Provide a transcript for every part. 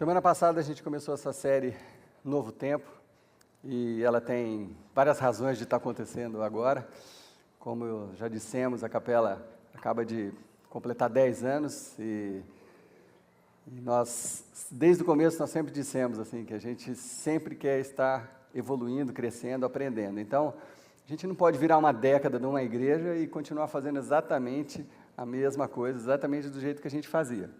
Semana passada a gente começou essa série Novo Tempo e ela tem várias razões de estar acontecendo agora. Como já dissemos, a capela acaba de completar 10 anos e nós, desde o começo, nós sempre dissemos assim, que a gente sempre quer estar evoluindo, crescendo, aprendendo. Então, a gente não pode virar uma década de uma igreja e continuar fazendo exatamente a mesma coisa, exatamente do jeito que a gente fazia.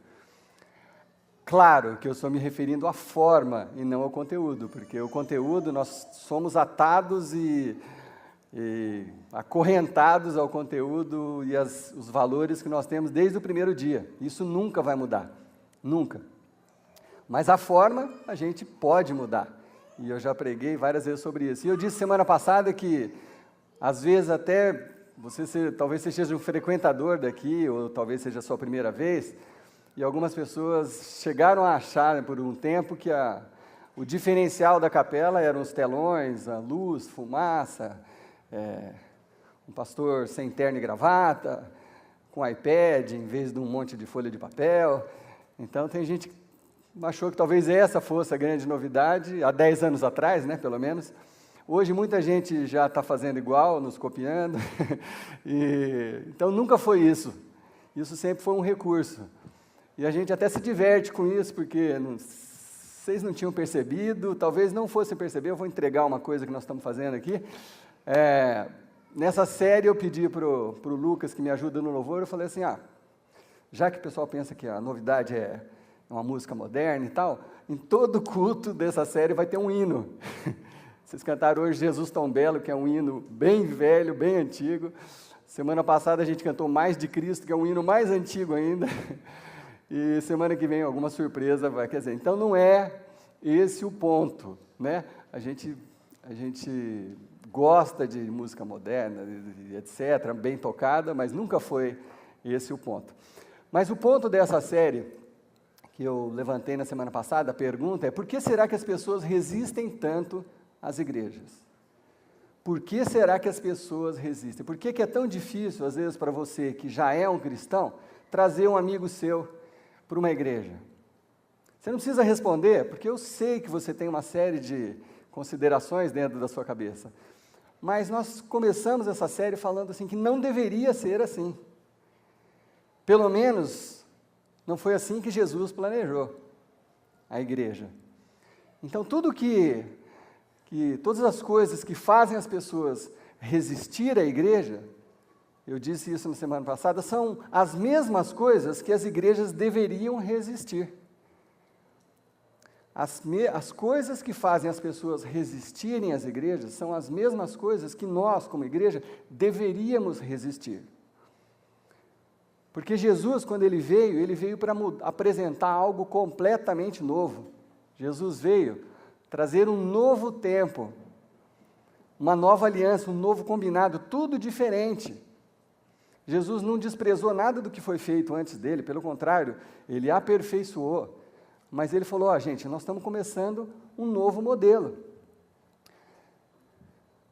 Claro que eu estou me referindo à forma e não ao conteúdo, porque o conteúdo, nós somos atados e acorrentados ao conteúdo e os valores que nós temos desde o primeiro dia. Isso nunca vai mudar, nunca. Mas a forma, a gente pode mudar. E eu já preguei várias vezes sobre isso. E eu disse semana passada que, às vezes até, talvez você seja um frequentador daqui, ou talvez seja a sua primeira vez, e algumas pessoas chegaram a achar, por um tempo, que o diferencial da capela eram os telões, a luz, fumaça, um pastor sem terno e gravata, com iPad em vez de um monte de folha de papel. Então tem gente que achou que talvez essa fosse a grande novidade, há 10 anos atrás, né, pelo menos. Hoje muita gente já está fazendo igual, nos copiando, então nunca foi isso. Isso sempre foi um recurso. E a gente até se diverte com isso, porque vocês não tinham percebido, talvez não fossem perceber, eu vou entregar uma coisa que nós estamos fazendo aqui. Nessa série eu pedi para o Lucas, que me ajuda no louvor, eu falei assim, já que o pessoal pensa que a novidade é uma música moderna e tal, em todo culto dessa série vai ter um hino. Vocês cantaram hoje Jesus Tão Belo, que é um hino bem velho, bem antigo. Semana passada a gente cantou Mais de Cristo, que é um hino mais antigo ainda. E semana que vem alguma surpresa vai, quer dizer, então não é esse o ponto, né? A gente gosta de música moderna, etc., bem tocada, mas nunca foi esse o ponto. Mas o ponto dessa série, que eu levantei na semana passada, a pergunta é: por que será que as pessoas resistem tanto às igrejas? Por que será que as pessoas resistem? Por que é tão difícil, às vezes, para você, que já é um cristão, trazer um amigo seu para uma igreja? Você não precisa responder, porque eu sei que você tem uma série de considerações dentro da sua cabeça. Mas nós começamos essa série falando assim, que não deveria ser assim. Pelo menos, não foi assim que Jesus planejou a igreja. Então, todas as coisas que fazem as pessoas resistir à igreja, eu disse isso na semana passada, são as mesmas coisas que as igrejas deveriam resistir. As coisas que fazem as pessoas resistirem às igrejas são as mesmas coisas que nós, como igreja, deveríamos resistir. Porque Jesus, quando ele veio para apresentar algo completamente novo. Jesus veio trazer um novo tempo, uma nova aliança, um novo combinado, tudo diferente. Jesus não desprezou nada do que foi feito antes dele, pelo contrário, ele aperfeiçoou. Mas ele falou, gente, nós estamos começando um novo modelo.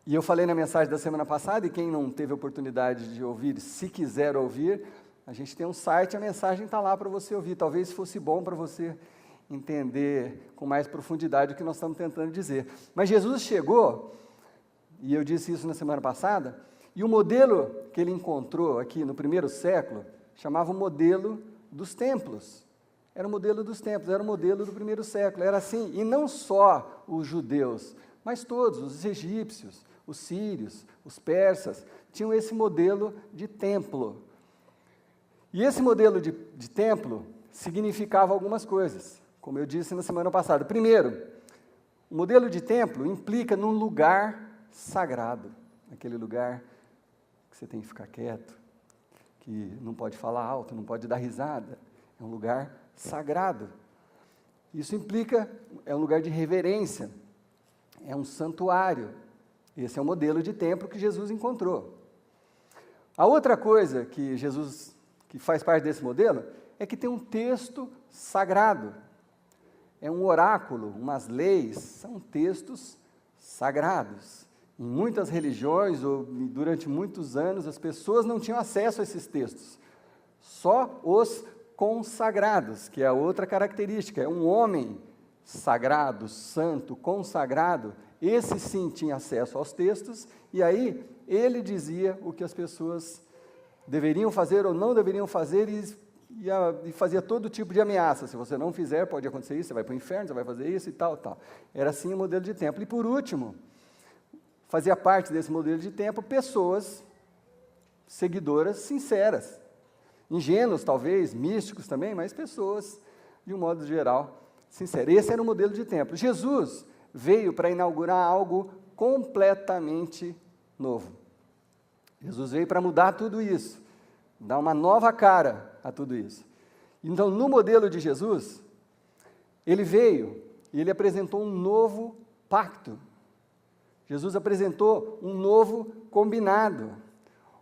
E eu falei na mensagem da semana passada, e quem não teve oportunidade de ouvir, se quiser ouvir, a gente tem um site, a mensagem está lá para você ouvir. Talvez fosse bom para você entender com mais profundidade o que nós estamos tentando dizer. Mas Jesus chegou, e eu disse isso na semana passada, e o modelo que ele encontrou aqui no primeiro século, chamava o modelo dos templos. Era o modelo dos templos, era o modelo do primeiro século, era assim. E não só os judeus, mas todos, os egípcios, os sírios, os persas, tinham esse modelo de templo. E esse modelo de templo significava algumas coisas, como eu disse na semana passada. Primeiro, o modelo de templo implica num lugar sagrado, aquele lugar que você tem que ficar quieto, que não pode falar alto, não pode dar risada, é um lugar sagrado. Isso implica, é um lugar de reverência, é um santuário. Esse é o modelo de templo que Jesus encontrou. A outra coisa que faz parte desse modelo, é que tem um texto sagrado. É um oráculo, umas leis, são textos sagrados. Em muitas religiões, ou durante muitos anos, as pessoas não tinham acesso a esses textos. Só os consagrados, que é a outra característica, é um homem sagrado, santo, consagrado. Esse sim tinha acesso aos textos, e aí ele dizia o que as pessoas deveriam fazer ou não deveriam fazer, e fazia todo tipo de ameaça. Se você não fizer, pode acontecer isso, você vai para o inferno, você vai fazer isso e tal, tal. Era assim o modelo de templo. E por último, fazia parte desse modelo de templo pessoas seguidoras sinceras, ingênuos talvez, místicos também, mas pessoas, de um modo geral, sinceras. Esse era o modelo de templo. Jesus veio para inaugurar algo completamente novo. Jesus veio para mudar tudo isso, dar uma nova cara a tudo isso. Então, no modelo de Jesus, ele veio e ele apresentou um novo pacto. Jesus apresentou um novo combinado,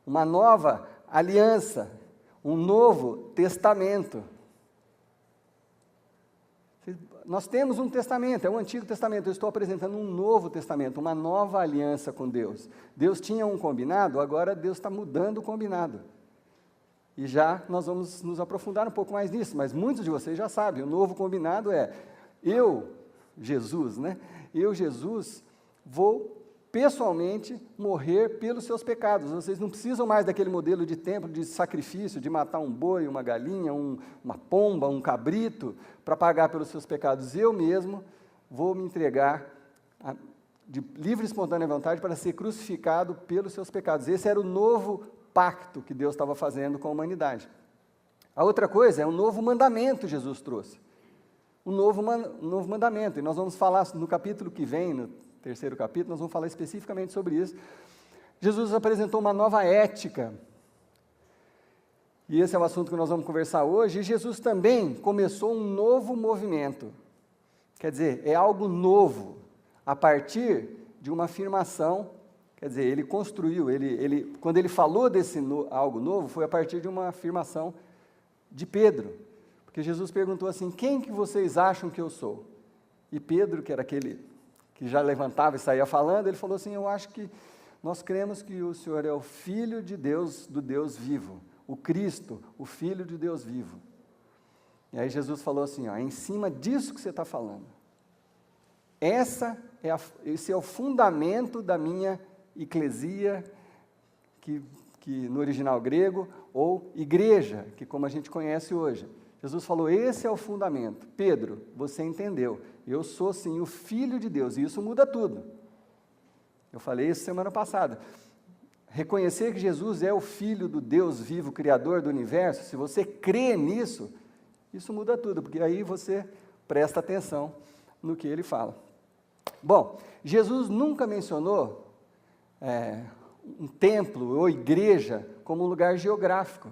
uma nova aliança, um novo testamento. Nós temos um testamento, é o Antigo Testamento, eu estou apresentando um novo testamento, uma nova aliança com Deus. Deus tinha um combinado, agora Deus está mudando o combinado. E já nós vamos nos aprofundar um pouco mais nisso, mas muitos de vocês já sabem, o novo combinado é, Jesus, vou pessoalmente morrer pelos seus pecados. Vocês não precisam mais daquele modelo de templo, de sacrifício, de matar um boi, uma galinha, uma pomba, um cabrito, para pagar pelos seus pecados. Eu mesmo vou me entregar de livre e espontânea vontade para ser crucificado pelos seus pecados. Esse era o novo pacto que Deus estava fazendo com a humanidade. A outra coisa é um novo mandamento que Jesus trouxe. Um novo mandamento, e nós vamos falar no capítulo que vem, no terceiro capítulo, nós vamos falar especificamente sobre isso. Jesus apresentou uma nova ética, e esse é o assunto que nós vamos conversar hoje. E Jesus também começou um novo movimento, quer dizer, é algo novo, a partir de uma afirmação, quer dizer, ele construiu, quando ele falou desse algo novo, foi a partir de uma afirmação de Pedro, porque Jesus perguntou assim, quem que vocês acham que eu sou? E Pedro, que era aquele que já levantava e saía falando, ele falou assim, eu acho que nós cremos que o Senhor é o Filho de Deus, do Deus vivo, o Cristo, o Filho de Deus vivo. E aí Jesus falou assim, em cima disso que você está falando, esse é o fundamento da minha eclesia, que no original grego, ou igreja, que como a gente conhece hoje. Jesus falou, esse é o fundamento. Pedro, você entendeu, eu sou sim o Filho de Deus, e isso muda tudo. Eu falei isso semana passada. Reconhecer que Jesus é o Filho do Deus vivo, Criador do universo, se você crê nisso, isso muda tudo, porque aí você presta atenção no que ele fala. Bom, Jesus nunca mencionou um templo ou igreja como um lugar geográfico,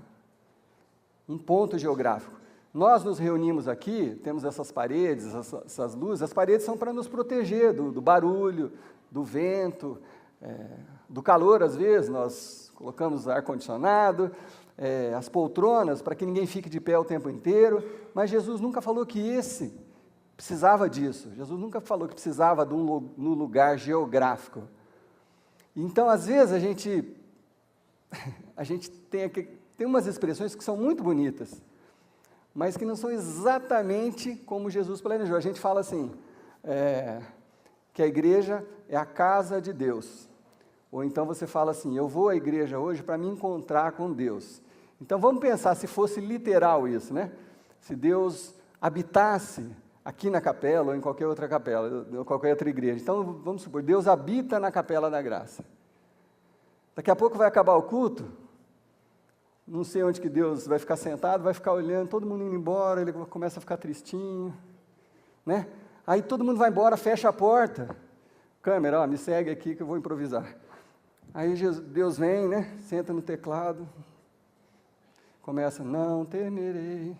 um ponto geográfico. Nós nos reunimos aqui, temos essas paredes, essas luzes, as paredes são para nos proteger do barulho, do vento, do calor às vezes, nós colocamos ar-condicionado, as poltronas para que ninguém fique de pé o tempo inteiro, mas Jesus nunca falou que precisava disso, Jesus nunca falou que precisava no lugar geográfico. Então, às vezes, a gente tem umas expressões que são muito bonitas, mas que não são exatamente como Jesus planejou. A gente fala assim, que a igreja é a casa de Deus. Ou então você fala assim, eu vou à igreja hoje para me encontrar com Deus. Então vamos pensar se fosse literal isso, né? Se Deus habitasse aqui na capela ou em qualquer outra capela, ou qualquer outra igreja. Então vamos supor, Deus habita na capela da graça. Daqui a pouco vai acabar o culto, não sei onde que Deus vai ficar sentado, vai ficar olhando, todo mundo indo embora, ele começa a ficar tristinho, né? Aí todo mundo vai embora, fecha a porta, câmera, me segue aqui que eu vou improvisar. Aí Deus vem, né? Senta no teclado, começa, não temerei,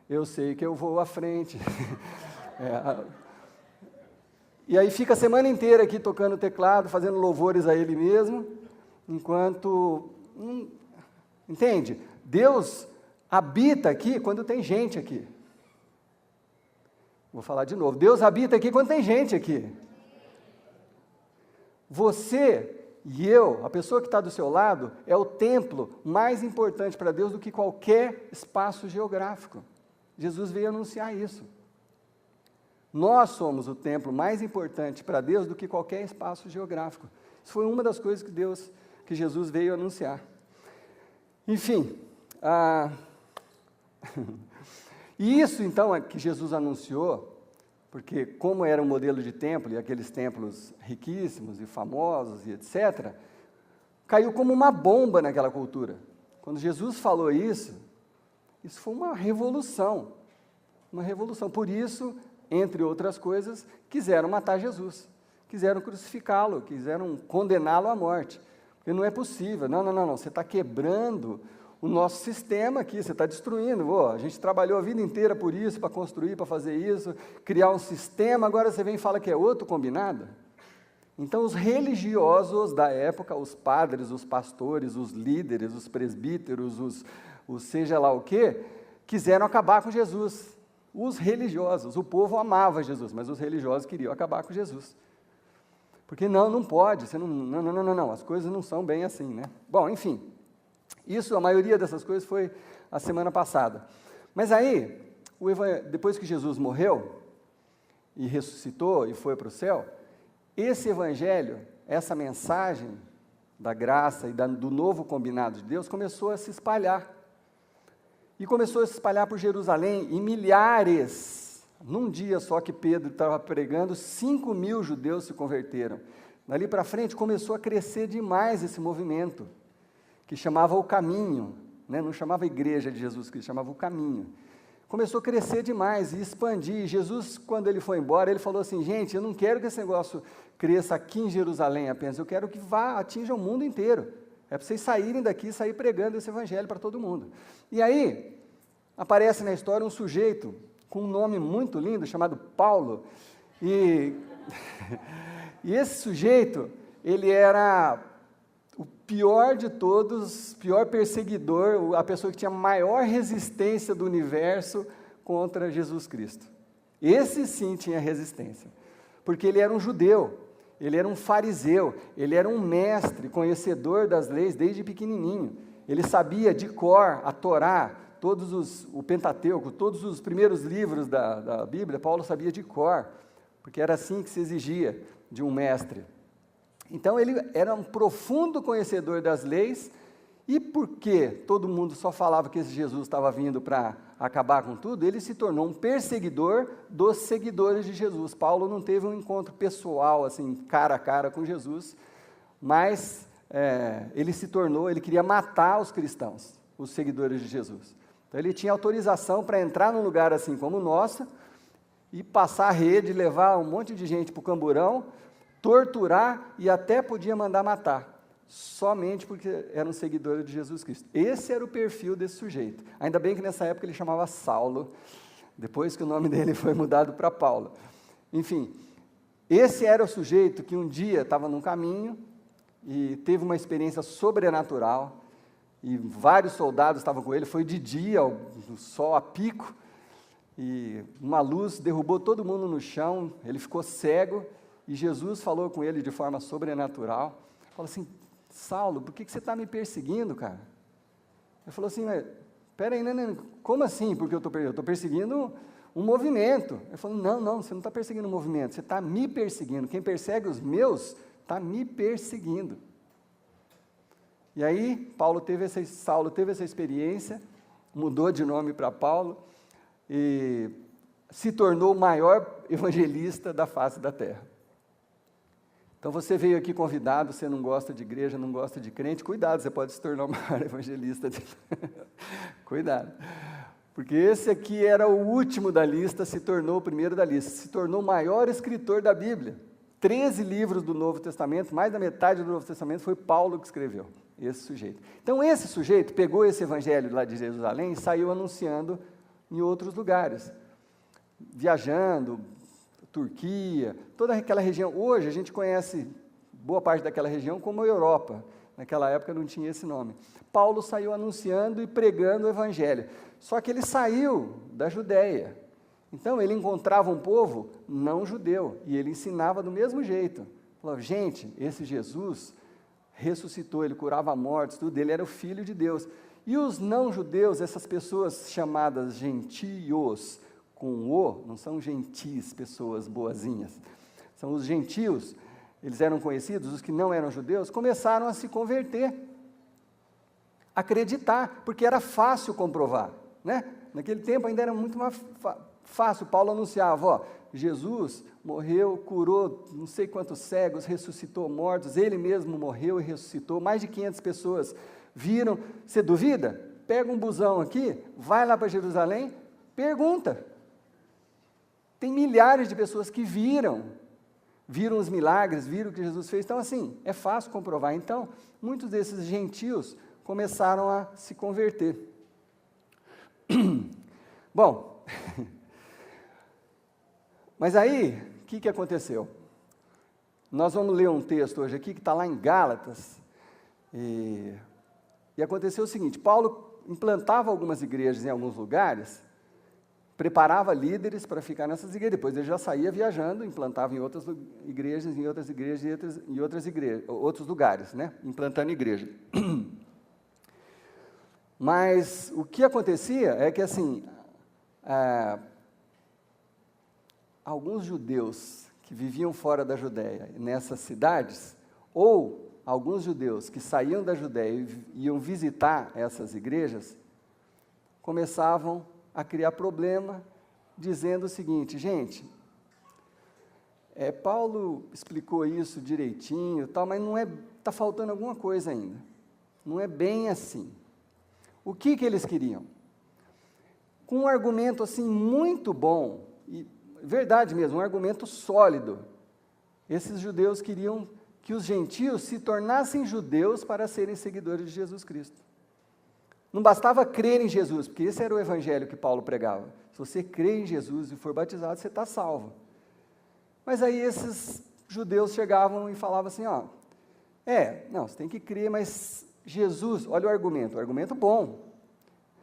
eu sei que eu vou à frente. E aí fica a semana inteira aqui tocando teclado, fazendo louvores a Ele mesmo, enquanto... Entende? Deus habita aqui quando tem gente aqui. Vou falar de novo. Deus habita aqui quando tem gente aqui. Você E a pessoa que está do seu lado, é o templo mais importante para Deus do que qualquer espaço geográfico. Jesus veio anunciar isso. Nós somos o templo mais importante para Deus do que qualquer espaço geográfico. Isso foi uma das coisas que Jesus veio anunciar. Enfim, e isso então é que Jesus anunciou, porque como era um modelo de templo, e aqueles templos riquíssimos e famosos e etc., caiu como uma bomba naquela cultura. Quando Jesus falou isso foi uma revolução. Uma revolução. Por isso, entre outras coisas, quiseram matar Jesus. Quiseram crucificá-lo, quiseram condená-lo à morte. Porque não é possível. Não, você está quebrando o nosso sistema aqui, você está destruindo. A gente trabalhou a vida inteira por isso, para construir, para fazer isso, criar um sistema, agora você vem e fala que é outro combinado? Então, os religiosos da época, os padres, os pastores, os líderes, os presbíteros, os seja lá o quê, quiseram acabar com Jesus. Os religiosos, o povo amava Jesus, mas os religiosos queriam acabar com Jesus. Porque não pode, você não, as coisas não são bem assim, né? Bom, enfim, a maioria dessas coisas foi a semana passada. Mas aí, depois que Jesus morreu, e ressuscitou, e foi para o céu, esse evangelho, essa mensagem da graça e do novo combinado de Deus, começou a se espalhar. E começou a se espalhar por Jerusalém, e milhares, num dia só que Pedro estava pregando, 5.000 judeus se converteram. Dali para frente começou a crescer demais esse movimento, que chamava o caminho, né? Não chamava a igreja de Jesus Cristo, chamava o caminho. Começou a crescer demais e expandir. Jesus, quando ele foi embora, ele falou assim, gente, eu não quero que esse negócio cresça aqui em Jerusalém apenas, eu quero que atinja o mundo inteiro. É para vocês saírem daqui e sair pregando esse evangelho para todo mundo. E aí, aparece na história um sujeito com um nome muito lindo, chamado Paulo, e esse sujeito, ele era o pior de todos, pior perseguidor, a pessoa que tinha maior resistência do universo contra Jesus Cristo. Esse sim tinha resistência, porque ele era um judeu, ele era um fariseu, ele era um mestre, conhecedor das leis desde pequenininho. Ele sabia de cor a Torá, o Pentateuco, todos os primeiros livros da Bíblia, Paulo sabia de cor, porque era assim que se exigia de um mestre. Então ele era um profundo conhecedor das leis, e porque todo mundo só falava que esse Jesus estava vindo para acabar com tudo, ele se tornou um perseguidor dos seguidores de Jesus. Paulo não teve um encontro pessoal, assim, cara a cara com Jesus, mas ele queria matar os cristãos, os seguidores de Jesus. Então ele tinha autorização para entrar num lugar assim como o nosso, e passar a rede, levar um monte de gente para o camburão, torturar e até podia mandar matar, somente porque eram seguidores de Jesus Cristo. Esse era o perfil desse sujeito. Ainda bem que nessa época ele chamava Saulo, depois que o nome dele foi mudado para Paulo. Enfim, esse era o sujeito que um dia estava num caminho e teve uma experiência sobrenatural, e vários soldados estavam com ele, foi de dia, o sol a pico, e uma luz derrubou todo mundo no chão, ele ficou cego, e Jesus falou com ele de forma sobrenatural, falou assim, Saulo, por que você está me perseguindo, cara? Ele falou assim, mas, peraí, como assim? Porque eu estou perseguindo um movimento. Ele falou, não, você não está perseguindo um movimento, você está me perseguindo, quem persegue os meus, está me perseguindo. E aí, Saulo teve essa experiência, mudou de nome para Paulo, e se tornou o maior evangelista da face da terra. Então você veio aqui convidado, você não gosta de igreja, não gosta de crente, cuidado, você pode se tornar o maior evangelista. Cuidado, porque esse aqui era o último da lista, se tornou o primeiro da lista, se tornou o maior escritor da Bíblia. 13 livros do Novo Testamento, mais da metade do Novo Testamento foi Paulo que escreveu, esse sujeito. Então esse sujeito pegou esse evangelho lá de Jerusalém e saiu anunciando em outros lugares, viajando, Turquia, toda aquela região. Hoje a gente conhece boa parte daquela região como Europa. Naquela época não tinha esse nome. Paulo saiu anunciando e pregando o evangelho. Só que ele saiu da Judéia. Então ele encontrava um povo não judeu e ele ensinava do mesmo jeito. Falava, gente, esse Jesus ressuscitou, ele curava mortes, tudo, ele era o Filho de Deus. E os não-judeus, essas pessoas chamadas gentios, com o, não são gentis, pessoas boazinhas, são os gentios, eles eram conhecidos, os que não eram judeus, começaram a se converter, acreditar, porque era fácil comprovar, né? Naquele tempo ainda era muito mais fácil. Paulo anunciava, ó, Jesus morreu, curou não sei quantos cegos, ressuscitou mortos, ele mesmo morreu e ressuscitou, mais de 500 pessoas viram. Você duvida? Pega um busão aqui, vai lá para Jerusalém, pergunta. Tem milhares de pessoas que viram os milagres, viram o que Jesus fez. Então, assim, é fácil comprovar. Então, muitos desses gentios começaram a se converter. Bom, mas aí, o que aconteceu? Nós vamos ler um texto hoje aqui que está lá em Gálatas, e aconteceu o seguinte: Paulo implantava algumas igrejas em alguns lugares, preparava líderes para ficar nessas igrejas, depois ele já saía viajando, implantava em outras igrejas, outros lugares, né? Implantando igreja. Mas o que acontecia é que, assim, alguns judeus que viviam fora da Judéia, nessas cidades, ou alguns judeus que saíam da Judéia e iam visitar essas igrejas, começavam a criar problema, dizendo o seguinte: gente, Paulo explicou isso direitinho, tal, mas está faltando alguma coisa ainda, não é bem assim. O que eles queriam? Com um argumento assim muito bom, e verdade mesmo, um argumento sólido, esses judeus queriam que os gentios se tornassem judeus para serem seguidores de Jesus Cristo. Não bastava crer em Jesus, porque esse era o evangelho que Paulo pregava. Se você crê em Jesus e for batizado, você está salvo. Mas aí esses judeus chegavam e falavam assim, ó, não, você tem que crer, mas Jesus, olha o argumento bom.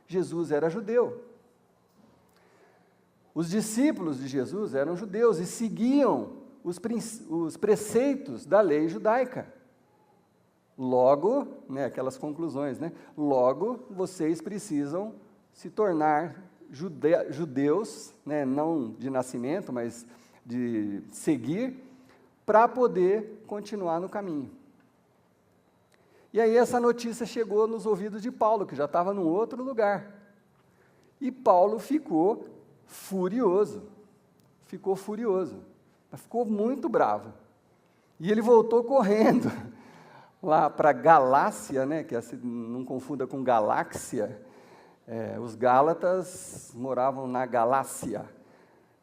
Jesus era judeu. Os discípulos de Jesus eram judeus e seguiam os preceitos da lei judaica. Logo, né, aquelas conclusões, né? Logo, vocês precisam se tornar judeus, né, não de nascimento, mas de seguir, para poder continuar no caminho. E aí essa notícia chegou nos ouvidos de Paulo, que já estava num outro lugar. E Paulo ficou furioso, mas ficou muito bravo. E ele voltou correndo lá para Galácia, né, que não confunda com galáxia, os Gálatas moravam na Galácia.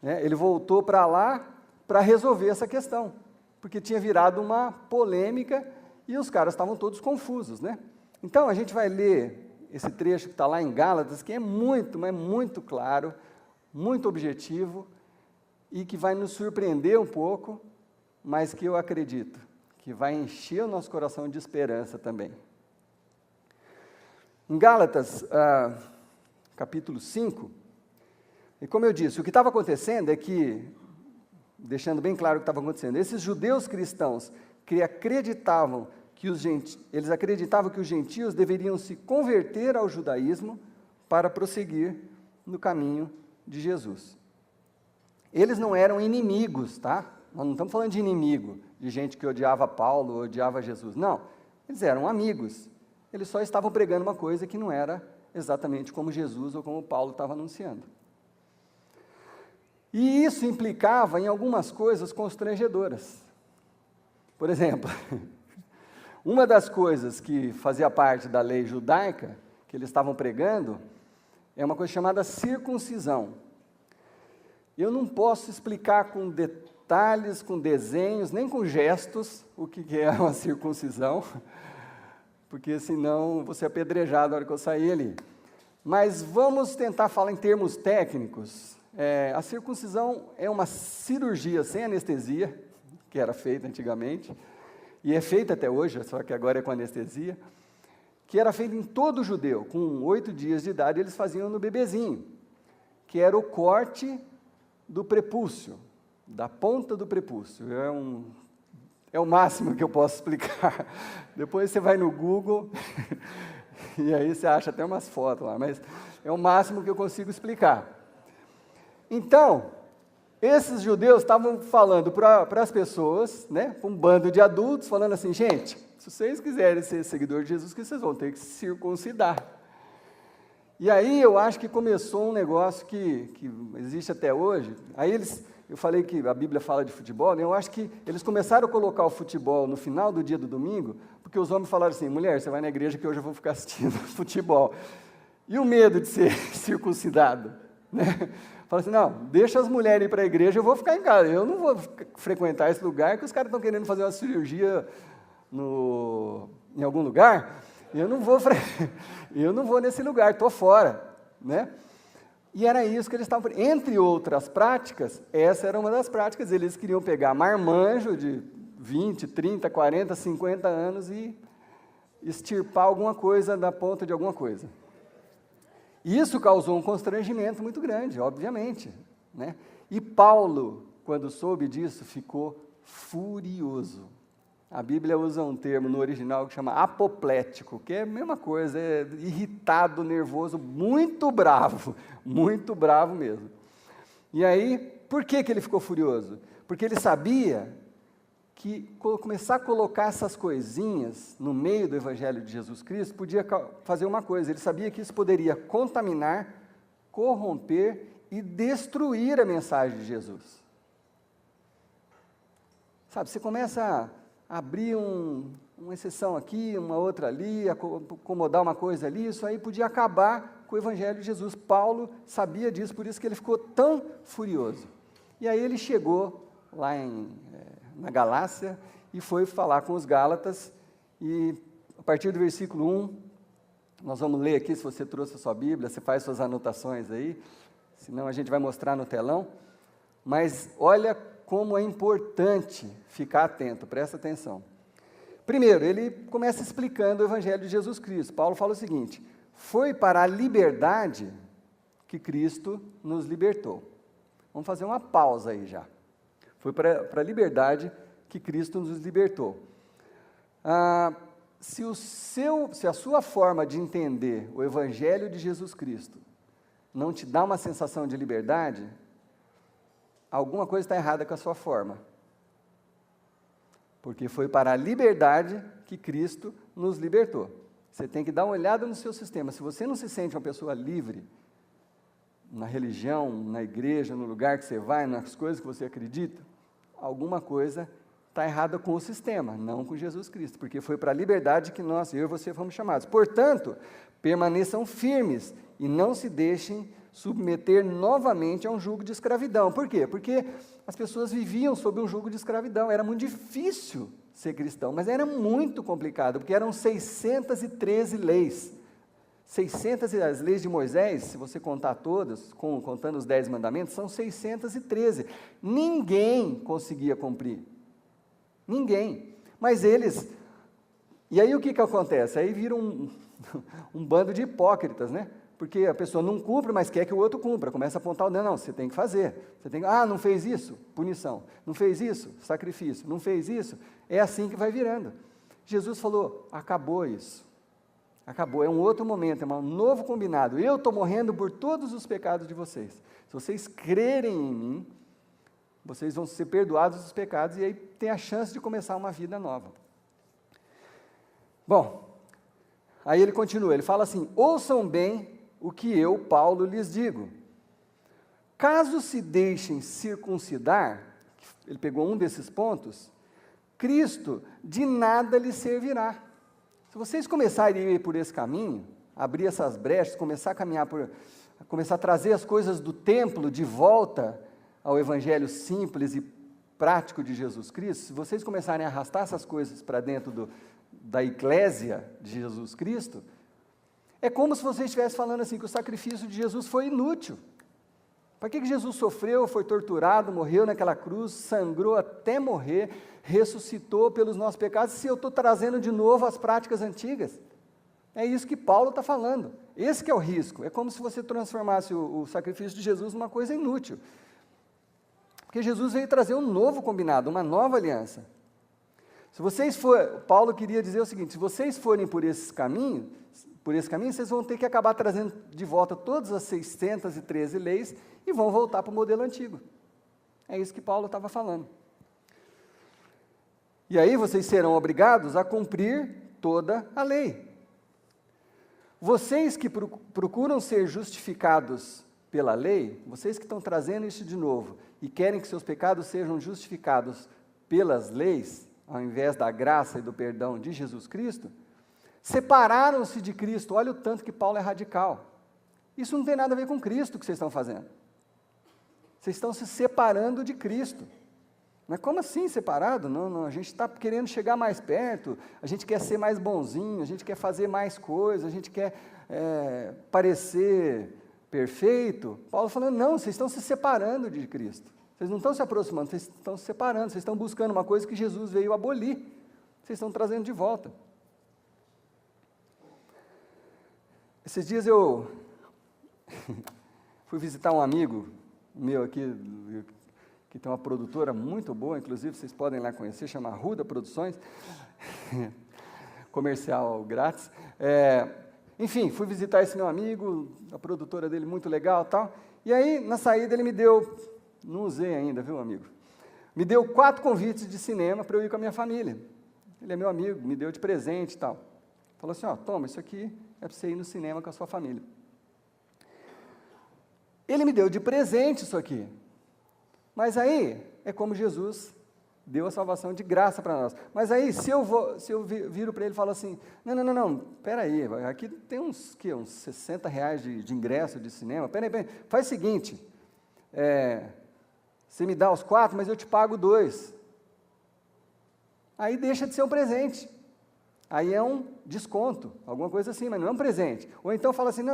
Né, ele voltou para lá para resolver essa questão, porque tinha virado uma polêmica e os caras estavam todos confusos, né? Então, a gente vai ler esse trecho que está lá em Gálatas, que é muito, mas muito claro, muito objetivo, e que vai nos surpreender um pouco, mas que eu acredito que vai encher o nosso coração de esperança também. Em Gálatas, capítulo 5, e como eu disse, o que estava acontecendo é que, deixando bem claro o que estava acontecendo, esses judeus cristãos que acreditavam que os gentios deveriam se converter ao judaísmo para prosseguir no caminho de Jesus. Eles não eram inimigos, tá? Nós não estamos falando de inimigo, de gente que odiava Paulo, odiava Jesus. Não, eles eram amigos. Eles só estavam pregando uma coisa que não era exatamente como Jesus ou como Paulo estava anunciando. E isso implicava em algumas coisas constrangedoras. Por exemplo, uma das coisas que fazia parte da lei judaica, que eles estavam pregando, é uma coisa chamada circuncisão. Eu não posso explicar com detalhes, com desenhos, nem com gestos, o que é uma circuncisão, porque senão vou ser apedrejado na hora que eu sair ali. Mas vamos tentar falar em termos técnicos. A circuncisão é uma cirurgia sem anestesia, que era feita antigamente, e é feita até hoje, só que agora é com anestesia, que era feita em todo judeu. Com 8 dias de idade, eles faziam no bebezinho, que era o corte do prepúcio, da ponta do prepúcio. É o máximo que eu posso explicar. Depois você vai no Google e aí você acha até umas fotos lá, mas é o máximo que eu consigo explicar. Então, esses judeus estavam falando para as pessoas, né, para um bando de adultos, falando assim, gente, se vocês quiserem ser seguidores de Jesus Cristo, vocês vão ter que se circuncidar. E aí eu acho que começou um negócio que existe até hoje. Aí eu falei que a Bíblia fala de futebol, né? Eu acho que eles começaram a colocar o futebol no final do dia do domingo, porque os homens falaram assim, mulher, você vai na igreja que hoje eu vou ficar assistindo futebol. E o medo de ser circuncidado, né? Fala assim, não, deixa as mulheres ir para a igreja, eu vou ficar em casa, eu não vou frequentar esse lugar que os caras estão querendo fazer uma cirurgia em algum lugar, eu não vou nesse lugar, estou fora, né? E era isso que eles estavam, entre outras práticas, essa era uma das práticas, eles queriam pegar marmanjo de 20, 30, 40, 50 anos e extirpar alguma coisa da ponta de alguma coisa. Isso causou um constrangimento muito grande, obviamente, né? E Paulo, quando soube disso, ficou furioso. A Bíblia usa um termo no original que chama apoplético, que é a mesma coisa, é irritado, nervoso, muito bravo mesmo. E aí, por que ele ficou furioso? Porque ele sabia que começar a colocar essas coisinhas no meio do Evangelho de Jesus Cristo podia fazer uma coisa, ele sabia que isso poderia contaminar, corromper e destruir a mensagem de Jesus. Sabe, você começa a abrir uma exceção aqui, uma outra ali, acomodar uma coisa ali, isso aí podia acabar com o Evangelho de Jesus. Paulo sabia disso, por isso que ele ficou tão furioso. E aí ele chegou lá na Galácia e foi falar com os Gálatas, e a partir do versículo 1, nós vamos ler aqui, se você trouxe a sua Bíblia, você faz suas anotações aí, senão a gente vai mostrar no telão, mas olha como é importante ficar atento, presta atenção. Primeiro, ele começa explicando o Evangelho de Jesus Cristo. Paulo fala o seguinte, foi para a liberdade que Cristo nos libertou. Vamos fazer uma pausa aí já. Foi para a liberdade que Cristo nos libertou. Se a sua forma de entender o Evangelho de Jesus Cristo não te dá uma sensação de liberdade, alguma coisa está errada com a sua forma. Porque foi para a liberdade que Cristo nos libertou. Você tem que dar uma olhada no seu sistema. Se você não se sente uma pessoa livre, na religião, na igreja, no lugar que você vai, nas coisas que você acredita, alguma coisa está errada com o sistema, não com Jesus Cristo, porque foi para a liberdade que eu e você fomos chamados. Portanto, permaneçam firmes e não se deixem submeter novamente a um jugo de escravidão. Por quê? Porque as pessoas viviam sob um jugo de escravidão, era muito difícil ser cristão, mas era muito complicado, porque eram 613 leis. 600, as leis de Moisés, se você contar todas, contando os 10 mandamentos, são 613. Ninguém conseguia cumprir. Ninguém. Mas eles... E aí o que acontece? Aí vira um bando de hipócritas, né? Porque a pessoa não cumpre, mas quer que o outro cumpra. Começa a apontar o dedo, não, você tem que fazer. Você tem que, não fez isso? Punição. Não fez isso? Sacrifício. Não fez isso? É assim que vai virando. Jesus falou, acabou isso. Acabou, é um outro momento, é um novo combinado. Eu estou morrendo por todos os pecados de vocês. Se vocês crerem em mim, vocês vão ser perdoados dos pecados e aí tem a chance de começar uma vida nova. Bom, aí ele continua, ele fala assim, ouçam bem o que eu, Paulo, lhes digo. Caso se deixem circuncidar, ele pegou um desses pontos, Cristo de nada lhe servirá. Se vocês começarem a ir por esse caminho, abrir essas brechas, começar a caminhar começar a trazer as coisas do templo de volta ao evangelho simples e prático de Jesus Cristo, se vocês começarem a arrastar essas coisas para dentro da eclésia de Jesus Cristo, é como se você estivesse falando assim, que o sacrifício de Jesus foi inútil. Para que Jesus sofreu, foi torturado, morreu naquela cruz, sangrou até morrer, ressuscitou pelos nossos pecados, se eu estou trazendo de novo as práticas antigas? É isso que Paulo está falando. Esse que é o risco. É como se você transformasse o sacrifício de Jesus numa coisa inútil. Porque Jesus veio trazer um novo combinado, uma nova aliança. Paulo queria dizer o seguinte: se vocês forem por esse caminho, vocês vão ter que acabar trazendo de volta todas as 613 leis e vão voltar para o modelo antigo. É isso que Paulo estava falando. E aí vocês serão obrigados a cumprir toda a lei. Vocês que procuram ser justificados pela lei, vocês que estão trazendo isso de novo e querem que seus pecados sejam justificados pelas leis, ao invés da graça e do perdão de Jesus Cristo, separaram-se de Cristo. Olha o tanto que Paulo é radical. Isso não tem nada a ver com Cristo que vocês estão fazendo. Vocês estão se separando de Cristo. Mas como assim separado? Não, a gente está querendo chegar mais perto, a gente quer ser mais bonzinho, a gente quer fazer mais coisas, a gente quer parecer perfeito. Paulo falando, não, vocês estão se separando de Cristo. Vocês não estão se aproximando, vocês estão se separando, vocês estão buscando uma coisa que Jesus veio abolir. Vocês estão trazendo de volta. Esses dias eu fui visitar um amigo meu aqui, que tem uma produtora muito boa, inclusive vocês podem lá conhecer, chama Arruda Produções, comercial grátis. Enfim, fui visitar esse meu amigo, a produtora dele muito legal e tal, e aí na saída ele me deu, não usei ainda, viu amigo, me deu 4 convites de cinema para eu ir com a minha família. Ele é meu amigo, me deu de presente e tal. Falou assim, toma, isso aqui é para você ir no cinema com a sua família. Ele me deu de presente isso aqui. Mas aí, é como Jesus deu a salvação de graça para nós. Mas aí, se eu viro para ele e falo assim, não, peraí, aqui tem uns 60 reais de ingresso de cinema, peraí, faz o seguinte, você me dá os 4, mas eu te pago 2. Aí deixa de ser um presente. Aí é um desconto, alguma coisa assim, mas não é um presente. Ou então fala assim,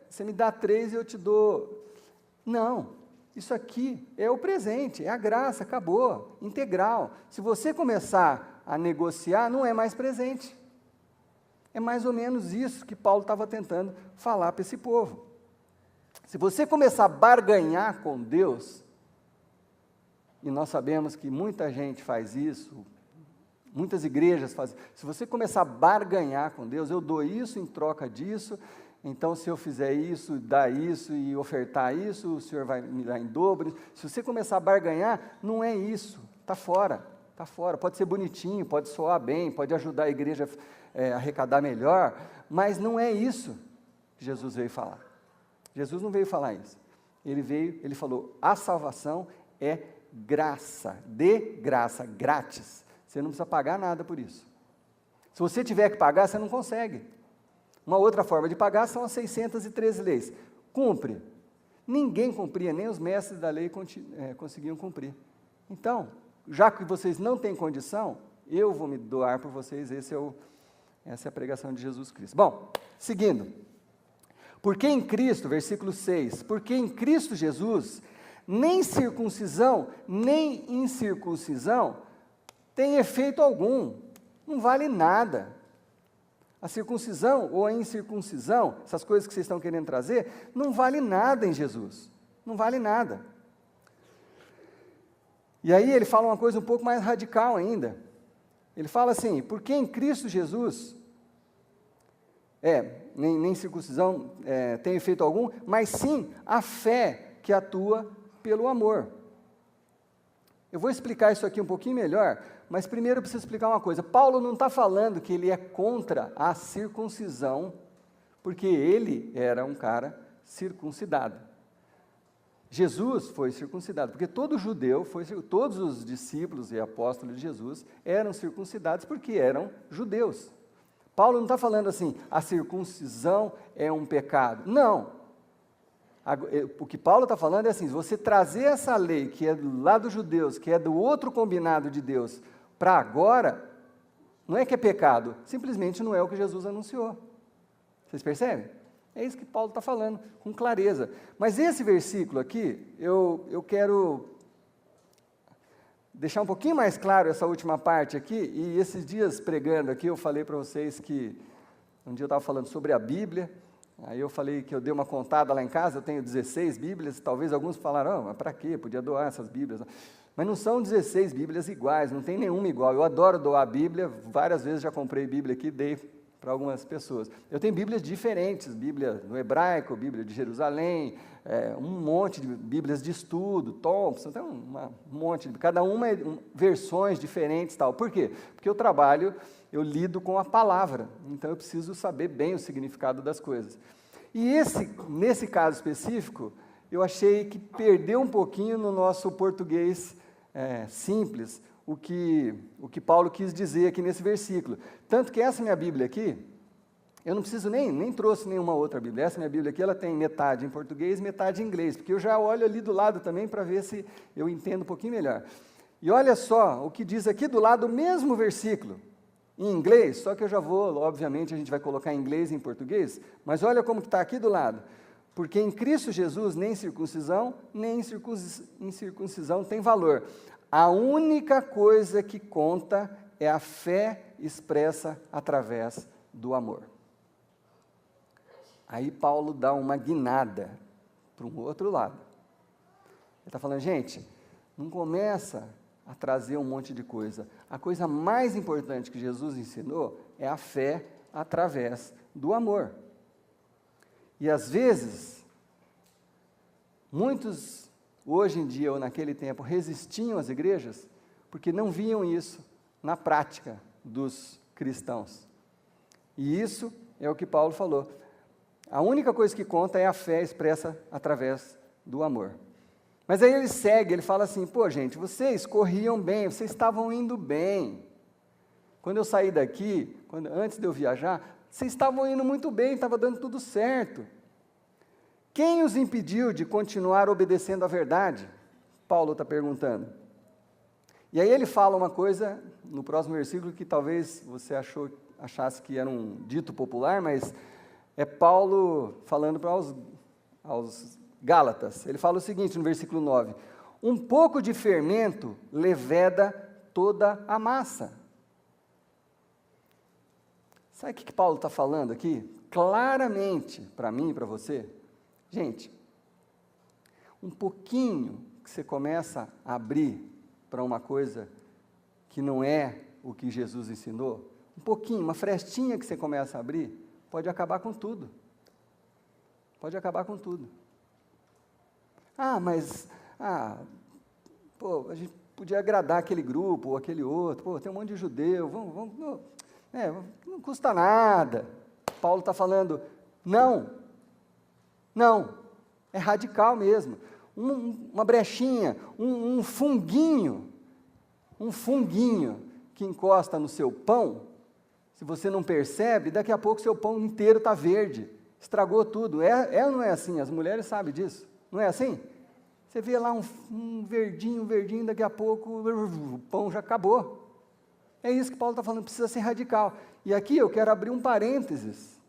você me dá 3 e eu te dou... Não. Isso aqui é o presente, é a graça, acabou, integral. Se você começar a negociar, não é mais presente. É mais ou menos isso que Paulo estava tentando falar para esse povo. Se você começar a barganhar com Deus, e nós sabemos que muita gente faz isso, muitas igrejas fazem, se você começar a barganhar com Deus, eu dou isso em troca disso, então, se eu fizer isso, dar isso e ofertar isso, o Senhor vai me dar em dobro. Se você começar a barganhar, não é isso, está fora, está fora. Pode ser bonitinho, pode soar bem, pode ajudar a igreja a arrecadar melhor, mas não é isso que Jesus veio falar. Jesus não veio falar isso. Ele falou, a salvação é graça, de graça, grátis. Você não precisa pagar nada por isso. Se você tiver que pagar, você não consegue. Uma outra forma de pagar são as 613 leis. Cumpre. Ninguém cumpria, nem os mestres da lei conseguiam cumprir. Então, já que vocês não têm condição, eu vou me doar por vocês, essa é a pregação de Jesus Cristo. Bom, seguindo. Porque em Cristo, versículo 6, porque em Cristo Jesus, nem circuncisão, nem incircuncisão tem efeito algum, não vale nada. A circuncisão ou a incircuncisão, essas coisas que vocês estão querendo trazer, não vale nada em Jesus. Não vale nada. E aí ele fala uma coisa um pouco mais radical ainda. Ele fala assim, porque em Cristo Jesus, nem circuncisão tem efeito algum, mas sim a fé que atua pelo amor. Eu vou explicar isso aqui um pouquinho melhor, mas primeiro eu preciso explicar uma coisa. Paulo não está falando que ele é contra a circuncisão, porque ele era um cara circuncidado. Jesus foi circuncidado, porque todo judeu, todos os discípulos e apóstolos de Jesus eram circuncidados porque eram judeus. Paulo não está falando assim, a circuncisão é um pecado. Não. O que Paulo está falando é assim, se você trazer essa lei que é lá dos judeus, que é do outro combinado de Deus, para agora, não é que é pecado, simplesmente não é o que Jesus anunciou. Vocês percebem? É isso que Paulo está falando, com clareza. Mas esse versículo aqui, eu quero deixar um pouquinho mais claro essa última parte aqui, e esses dias pregando aqui, eu falei para vocês que, um dia eu estava falando sobre a Bíblia, aí eu falei que eu dei uma contada lá em casa, eu tenho 16 Bíblias, talvez alguns falaram, mas para quê? Podia doar essas Bíblias. Mas não são 16 Bíblias iguais, não tem nenhuma igual. Eu adoro doar Bíblia, várias vezes já comprei Bíblia aqui, dei para algumas pessoas. Eu tenho Bíblias diferentes, Bíblia no hebraico, Bíblia de Jerusalém, um monte de Bíblias de estudo, Thompson, tem um monte, cada uma é versões diferentes, tal. Por quê? Porque eu trabalho, eu lido com a palavra, então eu preciso saber bem o significado das coisas. E nesse caso específico, eu achei que perdeu um pouquinho no nosso português simples, o que Paulo quis dizer aqui nesse versículo. Tanto que essa minha Bíblia aqui, eu não preciso nem trouxe nenhuma outra Bíblia. Essa minha Bíblia aqui, ela tem metade em português, metade em inglês, porque eu já olho ali do lado também para ver se eu entendo um pouquinho melhor. E olha só o que diz aqui do lado, o mesmo versículo, em inglês, só que eu já vou, obviamente, a gente vai colocar em inglês e em português, mas olha como que está aqui do lado. Porque em Cristo Jesus, nem circuncisão, nem incircuncisão tem valor. A única coisa que conta é a fé expressa através do amor. Aí Paulo dá uma guinada para um outro lado. Ele está falando, gente, não começa a trazer um monte de coisa. A coisa mais importante que Jesus ensinou é a fé através do amor. E às vezes, muitos, hoje em dia ou naquele tempo, resistiam às igrejas porque não viam isso na prática dos cristãos. E isso é o que Paulo falou. A única coisa que conta é a fé expressa através do amor. Mas aí ele segue, ele fala assim, pô gente, vocês corriam bem, vocês estavam indo bem. Quando eu saí daqui, antes de eu viajar, vocês estavam indo muito bem, estava dando tudo certo. Quem os impediu de continuar obedecendo à verdade? Paulo está perguntando. E aí ele fala uma coisa, no próximo versículo, que talvez você achasse que era um dito popular, mas é Paulo falando para aos Gálatas. Ele fala o seguinte no versículo 9, um pouco de fermento leveda toda a massa. Sabe o que Paulo está falando aqui? Claramente, para mim e para você, gente, um pouquinho que você começa a abrir para uma coisa que não é o que Jesus ensinou, um pouquinho, uma frestinha que você começa a abrir, pode acabar com tudo. Pode acabar com tudo. A gente podia agradar aquele grupo ou aquele outro, tem um monte de judeu, não custa nada. Paulo está falando, não, é radical mesmo. Uma brechinha, um funguinho que encosta no seu pão, se você não percebe, daqui a pouco seu pão inteiro está verde, estragou tudo. É ou não é assim? As mulheres sabem disso, não é assim? Você vê lá um verdinho, daqui a pouco o pão já acabou. É isso que Paulo está falando, precisa ser radical. E aqui eu quero abrir um parênteses.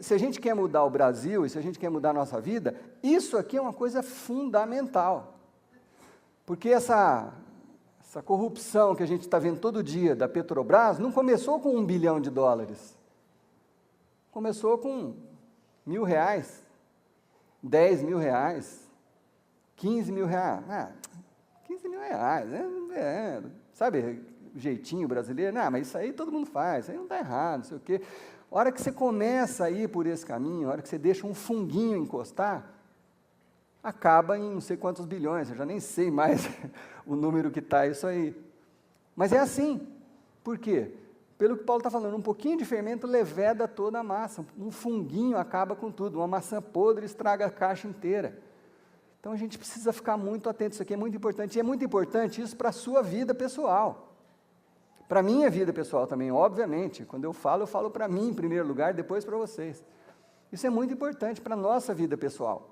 Se a gente quer mudar o Brasil, e se a gente quer mudar a nossa vida, isso aqui é uma coisa fundamental. Porque essa corrupção que a gente está vendo todo dia da Petrobras, não começou com $1 bilhão. Começou com R$1.000, R$10 mil, R$15 mil. 15 mil reais, sabe, o jeitinho brasileiro, mas isso aí todo mundo faz, isso aí não está errado, não sei o quê. A hora que você começa a ir por esse caminho, a hora que você deixa um funguinho encostar, acaba em não sei quantos bilhões, eu já nem sei mais o número que está isso aí. Mas é assim, por quê? Pelo que Paulo está falando, um pouquinho de fermento leveda toda a massa, um funguinho acaba com tudo, uma maçã podre estraga a caixa inteira. Então a gente precisa ficar muito atento, isso aqui é muito importante, e é muito importante isso para a sua vida pessoal. Para a minha vida pessoal também, obviamente, quando eu falo para mim em primeiro lugar, depois para vocês. Isso é muito importante para a nossa vida pessoal.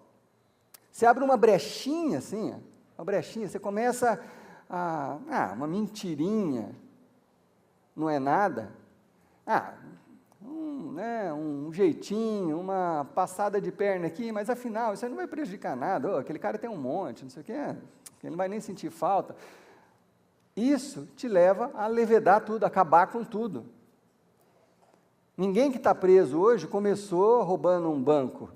Você abre uma brechinha assim, você começa uma mentirinha, não é nada, um jeitinho, uma passada de perna aqui, mas afinal, isso aí não vai prejudicar nada, aquele cara tem um monte, não sei o que, ele não vai nem sentir falta. Isso te leva a levedar tudo, a acabar com tudo. Ninguém que está preso hoje começou roubando um banco.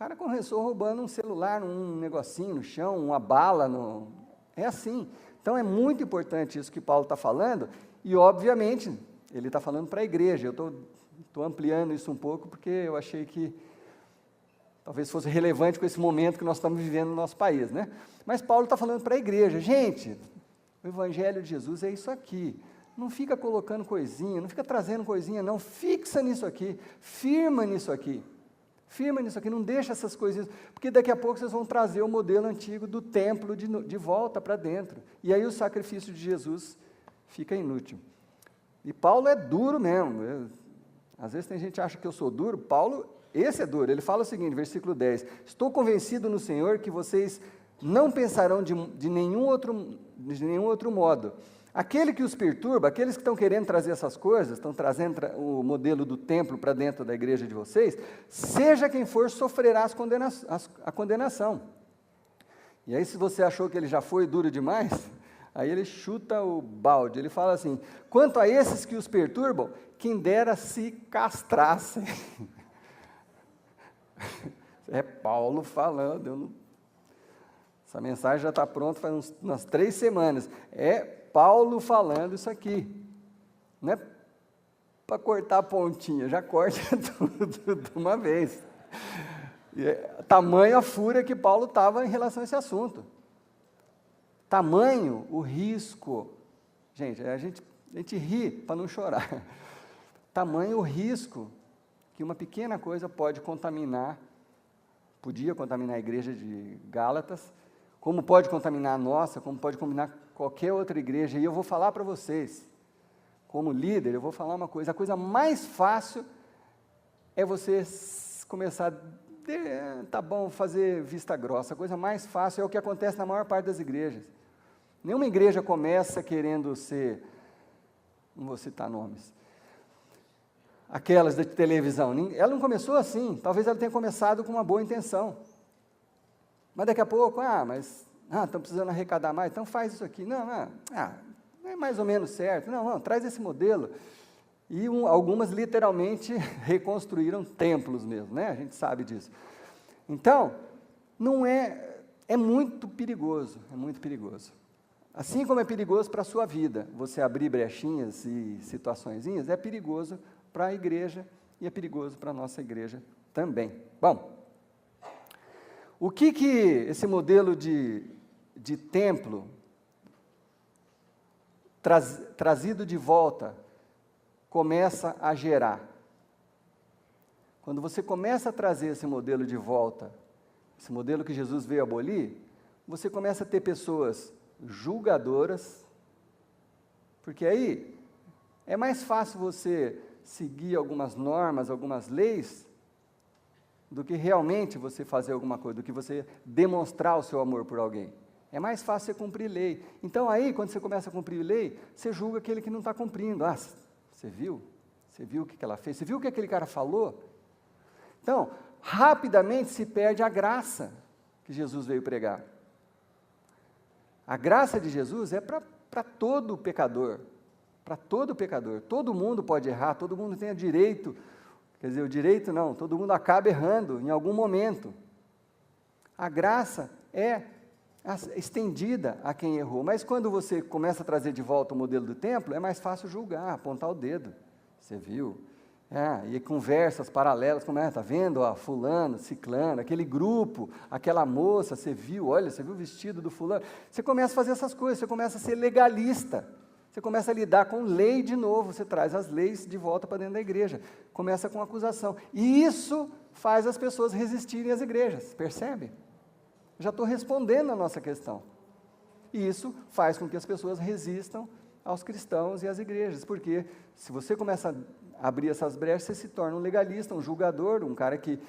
cara começou roubando um celular, um negocinho no chão, uma bala, é assim. Então é muito importante isso que Paulo está falando, e obviamente ele está falando para a igreja. Eu estou ampliando isso um pouco, porque eu achei que talvez fosse relevante com esse momento que nós estamos vivendo no nosso país, né? Mas Paulo está falando para a igreja, gente, o Evangelho de Jesus é isso aqui, não fica colocando coisinha, não fica trazendo coisinha, não, fixa nisso aqui, firma nisso aqui, não deixa essas coisinhas, porque daqui a pouco vocês vão trazer o modelo antigo do templo de volta para dentro, e aí o sacrifício de Jesus fica inútil. E Paulo é duro mesmo, às vezes tem gente que acha que eu sou duro, Paulo, esse é duro, ele fala o seguinte, versículo 10, estou convencido no Senhor que vocês não pensarão de nenhum outro modo. Aquele que os perturba, aqueles que estão querendo trazer essas coisas, estão trazendo o modelo do templo para dentro da igreja de vocês, seja quem for, sofrerá a condenação. E aí, se você achou que ele já foi duro demais, aí ele chuta o balde, ele fala assim, quanto a esses que os perturbam, quem dera se castrassem. É Paulo falando, essa mensagem já está pronta faz umas 3 semanas, é Paulo falando isso aqui, não é para cortar a pontinha, já corta tudo de uma vez, tamanho a fúria que Paulo estava em relação a esse assunto, tamanho o risco, gente, a gente ri para não chorar, tamanho o risco que uma pequena coisa podia contaminar a igreja de Gálatas, como pode contaminar a nossa, como pode contaminar qualquer outra igreja, e eu vou falar para vocês, como líder, eu vou falar uma coisa, a coisa mais fácil é você começar, tá bom, fazer vista grossa, a coisa mais fácil é o que acontece na maior parte das igrejas, nenhuma igreja começa querendo ser, não vou citar nomes, aquelas da televisão, ela não começou assim, talvez ela tenha começado com uma boa intenção, mas daqui a pouco, estão precisando arrecadar mais, então faz isso aqui, não é mais ou menos certo, não, traz esse modelo, e algumas literalmente reconstruíram templos mesmo, né? A gente sabe disso, então, é muito perigoso, assim como é perigoso para a sua vida, você abrir brechinhas e situaçõezinhas, é perigoso para a igreja, e é perigoso para a nossa igreja também. Bom, o que esse modelo de templo trazido de volta começa a gerar? Quando você começa a trazer esse modelo de volta, esse modelo que Jesus veio abolir, você começa a ter pessoas julgadoras, porque aí é mais fácil você seguir algumas normas, algumas leis, do que realmente você fazer alguma coisa, do que você demonstrar o seu amor por alguém. É mais fácil você cumprir lei. Então aí, quando você começa a cumprir lei, você julga aquele que não está cumprindo. Você viu? Você viu o que ela fez? Você viu o que aquele cara falou? Então, rapidamente se perde a graça que Jesus veio pregar. A graça de Jesus é para todo pecador, todo mundo pode errar, todo mundo tem o direito, todo mundo acaba errando em algum momento. A graça é estendida a quem errou, mas quando você começa a trazer de volta o modelo do templo, é mais fácil julgar, apontar o dedo, você viu? E conversas paralelas, como está vendo, fulano, ciclano, aquele grupo, aquela moça, você viu o vestido do fulano, você começa a fazer essas coisas, você começa a ser legalista, você começa a lidar com lei de novo, você traz as leis de volta para dentro da igreja, começa com acusação, e isso faz as pessoas resistirem às igrejas, percebe? Já estou respondendo a nossa questão, e isso faz com que as pessoas resistam aos cristãos e às igrejas, porque se você começa a abrir essas brechas, você se torna um legalista, um julgador, um cara que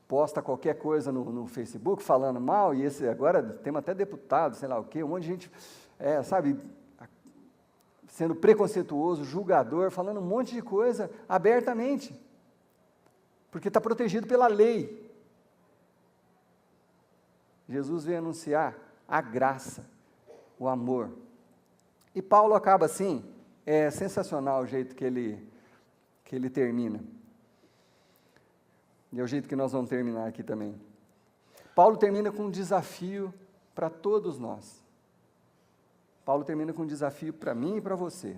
posta qualquer coisa no Facebook falando mal, e agora temos até deputado, sei lá o quê, um monte de gente, sendo preconceituoso, julgador, falando um monte de coisa abertamente, porque está protegido pela lei. Jesus veio anunciar a graça, o amor. E Paulo acaba assim, é sensacional o jeito que ele termina. E é o jeito que nós vamos terminar aqui também. Paulo termina com um desafio para todos nós. Paulo termina com um desafio para mim e para você.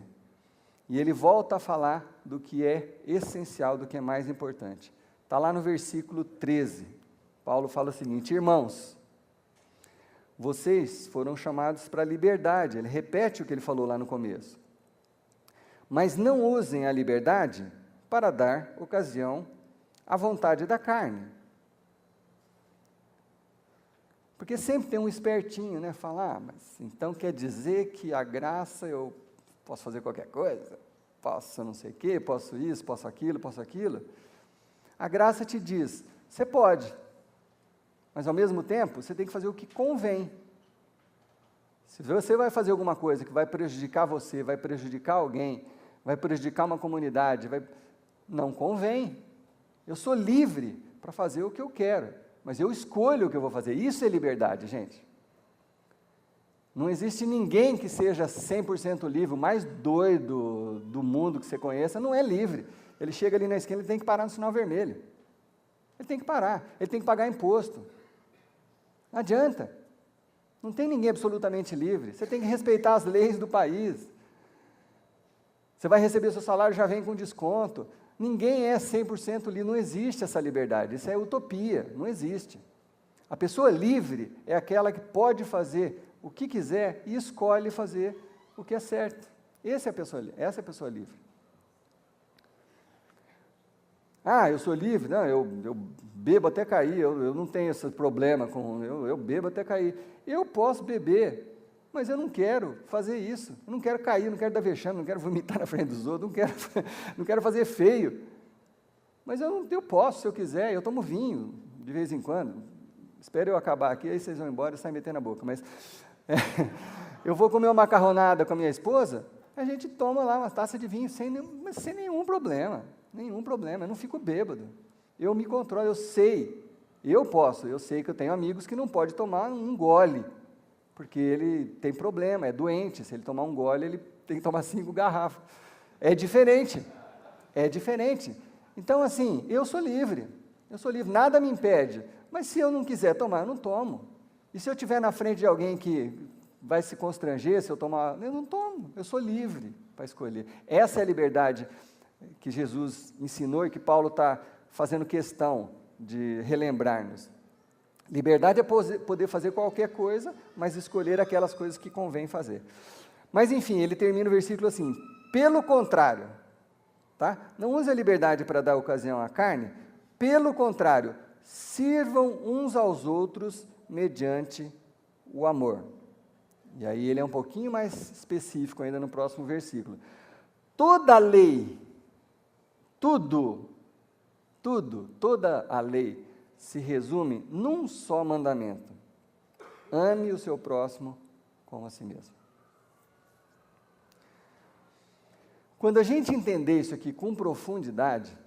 E ele volta a falar do que é essencial, do que é mais importante. Está lá no versículo 13. Paulo fala o seguinte: irmãos, vocês foram chamados para a liberdade. Ele repete o que ele falou lá no começo. Mas não usem a liberdade para dar ocasião à vontade da carne. Porque sempre tem um espertinho, né? Falar, mas então quer dizer que a graça eu posso fazer qualquer coisa? Posso não sei o quê, posso isso, posso aquilo, posso aquilo? A graça te diz, você pode, mas ao mesmo tempo você tem que fazer o que convém. Se você vai fazer alguma coisa que vai prejudicar você, vai prejudicar alguém, vai prejudicar uma comunidade, não convém. Eu sou livre para fazer o que eu quero, mas eu escolho o que eu vou fazer. Isso é liberdade, gente. Não existe ninguém que seja 100% livre, o mais doido do mundo que você conheça, não é livre. Ele chega ali na esquina, ele tem que parar no sinal vermelho. Ele tem que parar, ele tem que pagar imposto. Não adianta. Não tem ninguém absolutamente livre. Você tem que respeitar as leis do país. Você vai receber seu salário, já vem com desconto. Ninguém é 100% livre, não existe essa liberdade. Isso é utopia, não existe. A pessoa livre é aquela que pode fazer o que quiser e escolhe fazer o que é certo. Essa é a pessoa livre. Ah, eu sou livre? Não, eu bebo até cair, eu não tenho esse problema com... Eu bebo até cair. Eu posso beber, mas eu não quero fazer isso. Eu não quero cair, não quero dar vexame, não quero vomitar na frente dos outros, não quero fazer feio. Mas eu posso, se eu quiser, eu tomo vinho de vez em quando. Espero eu acabar aqui, aí vocês vão embora e saem metendo na boca. Mas eu vou comer uma macarronada com a minha esposa, a gente toma lá uma taça de vinho sem nenhum problema. Nenhum problema, eu não fico bêbado. Eu me controlo, eu sei que eu tenho amigos que não podem tomar um gole, porque ele tem problema, é doente. Se ele tomar um gole, ele tem que tomar 5 garrafas. É diferente. Então, assim, eu sou livre, nada me impede. Mas se eu não quiser tomar, eu não tomo. E se eu estiver na frente de alguém que vai se constranger se eu tomar, eu não tomo, eu sou livre para escolher. Essa é a liberdade que Jesus ensinou e que Paulo está fazendo questão de relembrar-nos. Liberdade é poder fazer qualquer coisa, mas escolher aquelas coisas que convém fazer. Mas enfim, ele termina o versículo assim: pelo contrário, tá? Não use a liberdade para dar ocasião à carne, pelo contrário, sirvam uns aos outros mediante o amor. E aí ele é um pouquinho mais específico ainda no próximo versículo. Toda a lei, toda a lei se resume num só mandamento: ame o seu próximo como a si mesmo. Quando a gente entender isso aqui com profundidade,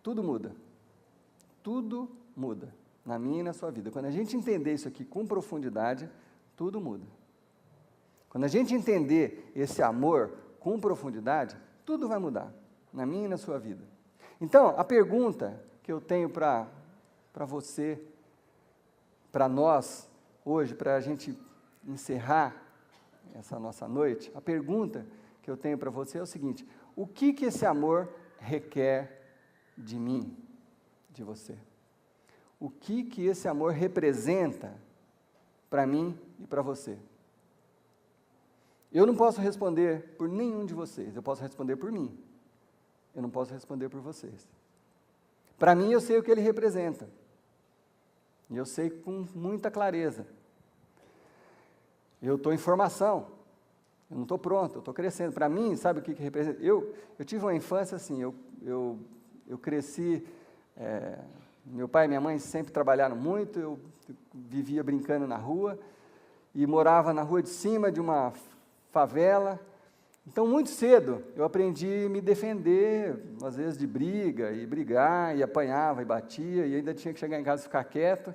tudo muda. Tudo muda na minha e na sua vida. Quando a gente entender isso aqui com profundidade, tudo muda. Quando a gente entender esse amor com profundidade, tudo vai mudar na minha e na sua vida. Então, a pergunta que eu tenho para você, para nós, hoje, para a gente encerrar essa nossa noite, a pergunta que eu tenho para você é o seguinte: o que esse amor requer de mim, de você? O que esse amor representa para mim e para você? Eu não posso responder por nenhum de vocês, eu posso responder por mim. Eu não posso responder por vocês. Para mim, eu sei o que ele representa. E eu sei com muita clareza. Eu estou em formação. Eu não estou pronto, eu estou crescendo. Para mim, sabe o que representa? Eu tive uma infância assim, eu cresci... meu pai e minha mãe sempre trabalharam muito, eu vivia brincando na rua, e morava na rua de cima de uma favela. Então, muito cedo, eu aprendi a me defender, às vezes de briga, e brigar, e apanhava, e batia, e ainda tinha que chegar em casa e ficar quieto,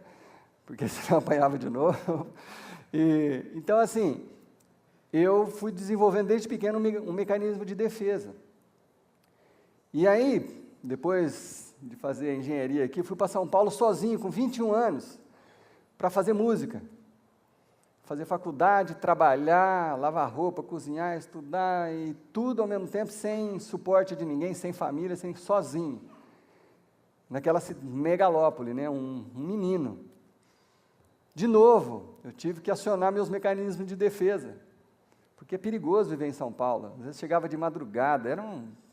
porque senão apanhava de novo. Então, assim, eu fui desenvolvendo desde pequeno um mecanismo de defesa. E aí, depois de fazer engenharia aqui, fui para São Paulo sozinho, com 21 anos, para fazer música. Fazer faculdade, trabalhar, lavar roupa, cozinhar, estudar, e tudo ao mesmo tempo, sem suporte de ninguém, sem família, sozinho. Naquela megalópole, né? Um menino. De novo, eu tive que acionar meus mecanismos de defesa, porque é perigoso viver em São Paulo. Às vezes chegava de madrugada, era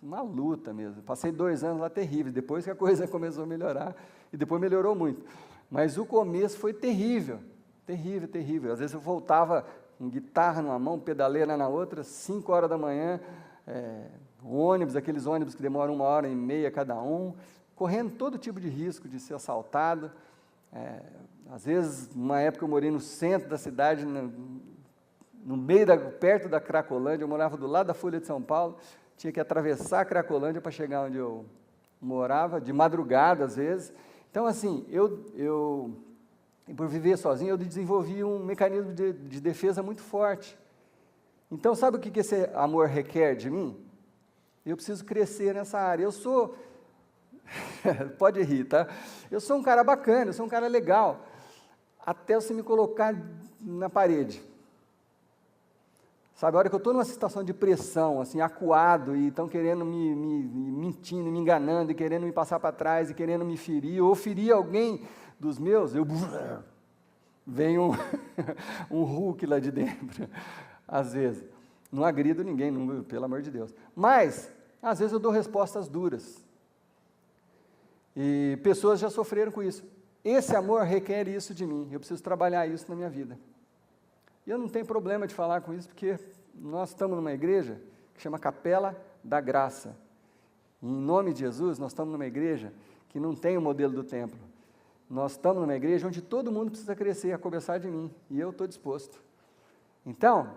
uma luta mesmo. Passei 2 anos lá terríveis, depois que a coisa começou a melhorar, e depois melhorou muito. Mas o começo foi terrível, terrível, terrível. Às vezes eu voltava com guitarra numa mão, pedaleira na outra, 5 horas da manhã, ônibus, aqueles ônibus que demoram 1h30 cada um, correndo todo tipo de risco de ser assaltado. Às vezes, numa época eu morei no centro da cidade, no meio, perto da Cracolândia, eu morava do lado da Folha de São Paulo, tinha que atravessar a Cracolândia para chegar onde eu morava, de madrugada às vezes. Então, assim, por viver sozinho, eu desenvolvi um mecanismo de defesa muito forte. Então, sabe o que esse amor requer de mim? Eu preciso crescer nessa área. Eu sou... Pode rir, tá? Eu sou um cara bacana, eu sou um cara legal, até você me colocar na parede. Sabe, a hora que eu estou numa situação de pressão, assim, acuado, e estão querendo me mentindo, me enganando, e querendo me passar para trás, e querendo me ferir, ou ferir alguém dos meus, vem um Hulk lá de dentro, às vezes. Não agrido ninguém, pelo amor de Deus. Mas, às vezes eu dou respostas duras. E pessoas já sofreram com isso. Esse amor requer isso de mim, eu preciso trabalhar isso na minha vida. E eu não tenho problema de falar com isso, porque nós estamos numa igreja que chama Capela da Graça. E, em nome de Jesus, nós estamos numa igreja que não tem o modelo do templo. Nós estamos numa igreja onde todo mundo precisa crescer, a começar de mim, e eu estou disposto. Então,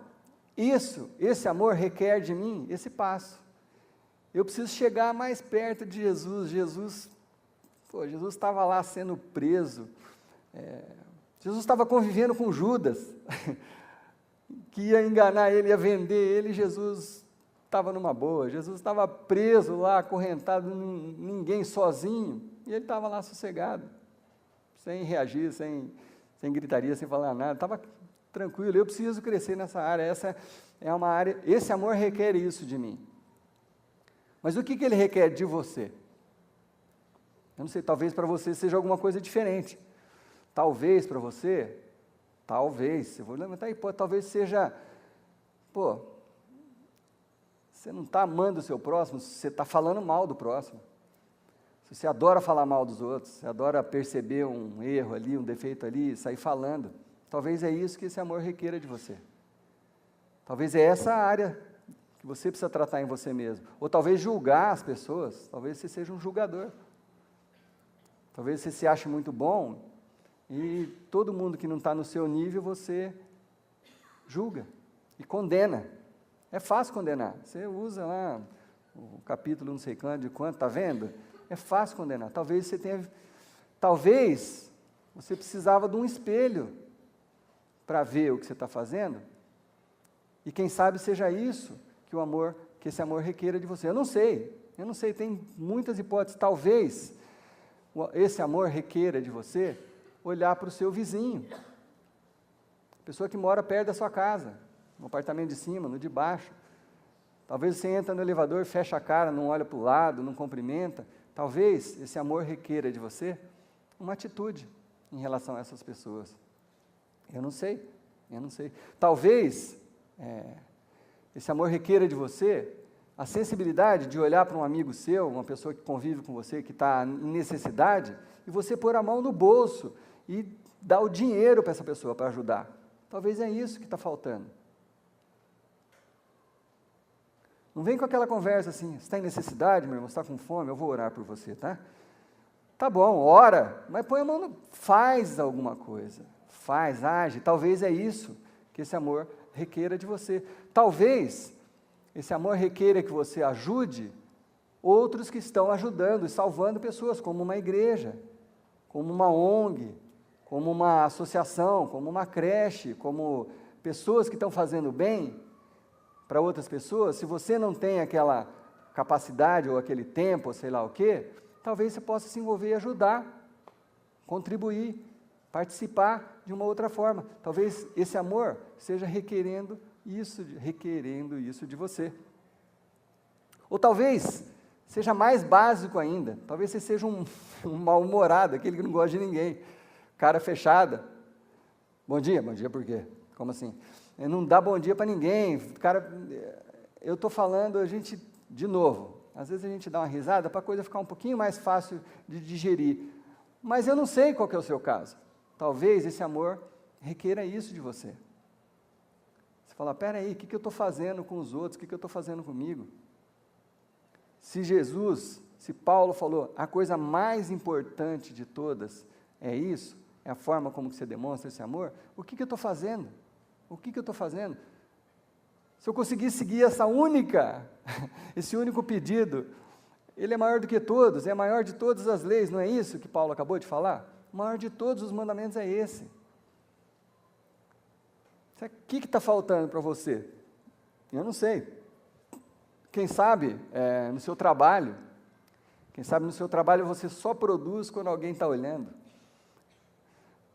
esse amor requer de mim esse passo. Eu preciso chegar mais perto de Jesus. Jesus estava lá sendo preso, Jesus estava convivendo com Judas, que ia enganar ele, ia vender ele. Jesus estava numa boa, Jesus estava preso lá, acorrentado, ninguém, sozinho, e ele estava lá sossegado, sem reagir, sem gritaria, sem falar nada, estava tranquilo. Eu preciso crescer nessa área, essa é uma área, esse amor requer isso de mim. Mas o que ele requer de você? Eu não sei, talvez para você seja alguma coisa diferente. Talvez para você, eu vou levantar a hipótese, talvez seja, você não está amando o seu próximo, você está falando mal do próximo. Se você adora falar mal dos outros, você adora perceber um erro ali, um defeito ali, sair falando, talvez é isso que esse amor requeira de você. Talvez é essa área que você precisa tratar em você mesmo. Ou talvez julgar as pessoas, talvez você seja um julgador. Talvez você se ache muito bom e todo mundo que não está no seu nível você julga e condena. É fácil condenar. Você usa lá o capítulo não sei quanto, está vendo? É fácil condenar. Talvez você precisava de um espelho para ver o que você está fazendo. E quem sabe seja isso que esse amor requeira de você. Eu não sei, tem muitas hipóteses. Talvez esse amor requeira de você olhar para o seu vizinho, pessoa que mora perto da sua casa, no apartamento de cima, no de baixo. Talvez você entra no elevador, fecha a cara, não olha para o lado, não cumprimenta. Talvez esse amor requeira de você uma atitude em relação a essas pessoas. Eu não sei. Talvez esse amor requeira de você a sensibilidade de olhar para um amigo seu, uma pessoa que convive com você, que está em necessidade, e você pôr a mão no bolso e dar o dinheiro para essa pessoa para ajudar. Talvez é isso que está faltando. Não vem com aquela conversa assim, você está em necessidade, meu irmão, você está com fome, eu vou orar por você, tá? Tá bom, ora, mas põe a mão faz alguma coisa, age. Talvez é isso que esse amor requeira de você. Talvez esse amor requeira que você ajude outros que estão ajudando e salvando pessoas, como uma igreja, como uma ONG, como uma associação, como uma creche, como pessoas que estão fazendo bem para outras pessoas. Se você não tem aquela capacidade ou aquele tempo, ou sei lá o quê, talvez você possa se envolver e ajudar, contribuir, participar de uma outra forma. Talvez esse amor seja requerendo isso de você. Ou talvez seja mais básico ainda, talvez você seja um mal-humorado, aquele que não gosta de ninguém, cara fechada. Bom dia por quê? Como assim? Não dá bom dia para ninguém, cara, eu estou falando, de novo, às vezes a gente dá uma risada para a coisa ficar um pouquinho mais fácil de digerir, mas eu não sei qual que é o seu caso. Talvez esse amor requeira isso de você. Você fala, peraí, o que eu estou fazendo com os outros, o que eu estou fazendo comigo? Se Paulo falou, a coisa mais importante de todas é isso, é a forma como você demonstra esse amor, o que eu estou fazendo? O que eu estou fazendo? Se eu conseguir seguir esse único pedido, ele é maior do que todos, é maior de todas as leis, não é isso que Paulo acabou de falar? O maior de todos os mandamentos é esse. O que está faltando para você? Eu não sei. Quem sabe no seu trabalho, você só produz quando alguém está olhando.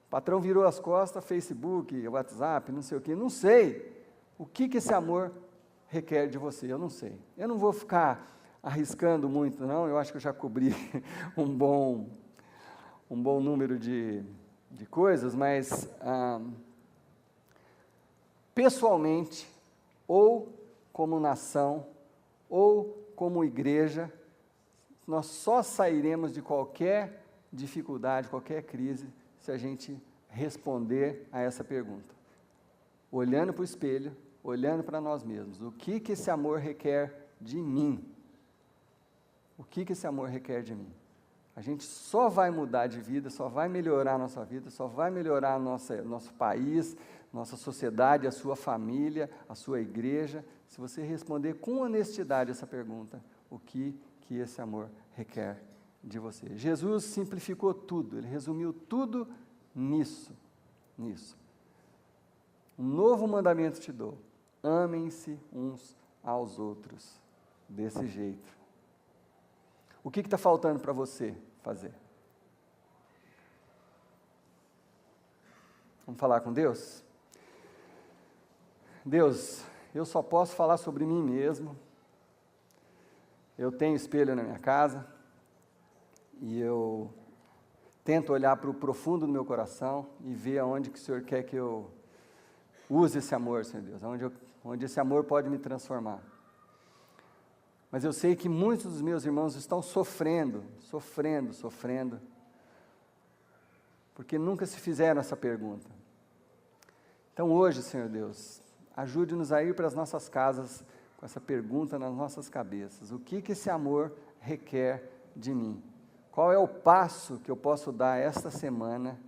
O patrão virou as costas, Facebook, WhatsApp, não sei o quê, não sei. O que esse amor requer de você? Eu não sei. Eu não vou ficar arriscando muito, não, eu acho que eu já cobri um bom número de coisas, mas pessoalmente, ou como nação, ou como igreja, nós só sairemos de qualquer dificuldade, qualquer crise, se a gente responder a essa pergunta. Olhando para o espelho, olhando para nós mesmos. O que esse amor requer de mim? O que esse amor requer de mim? A gente só vai mudar de vida, só vai melhorar a nossa vida, só vai melhorar nosso país, nossa sociedade, a sua família, a sua igreja, se você responder com honestidade essa pergunta, o que esse amor requer de você. Jesus simplificou tudo, ele resumiu tudo nisso. Um novo mandamento te dou, amem-se uns aos outros, desse jeito. O que está faltando para você fazer? Vamos falar com Deus? Deus, eu só posso falar sobre mim mesmo. Eu tenho espelho na minha casa e eu tento olhar para o profundo do meu coração e ver aonde que o Senhor quer que eu use esse amor, Senhor Deus, onde esse amor pode me transformar. Mas eu sei que muitos dos meus irmãos estão sofrendo, porque nunca se fizeram essa pergunta. Então hoje, Senhor Deus, ajude-nos a ir para as nossas casas com essa pergunta nas nossas cabeças. O que esse amor requer de mim? Qual é o passo que eu posso dar esta semana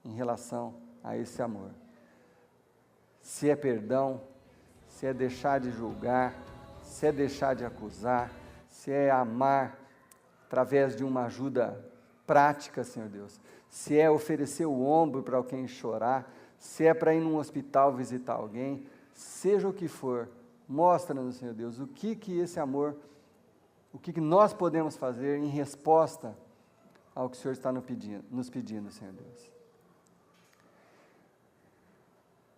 em relação a esse amor? Se é perdão, se é deixar de julgar, se é deixar de acusar, se é amar através de uma ajuda prática, Senhor Deus, se é oferecer o ombro para alguém chorar, se é para ir num hospital visitar alguém, seja o que for, mostra-nos, Senhor Deus, o que esse amor, o que nós podemos fazer em resposta ao que o Senhor está nos pedindo, Senhor Deus.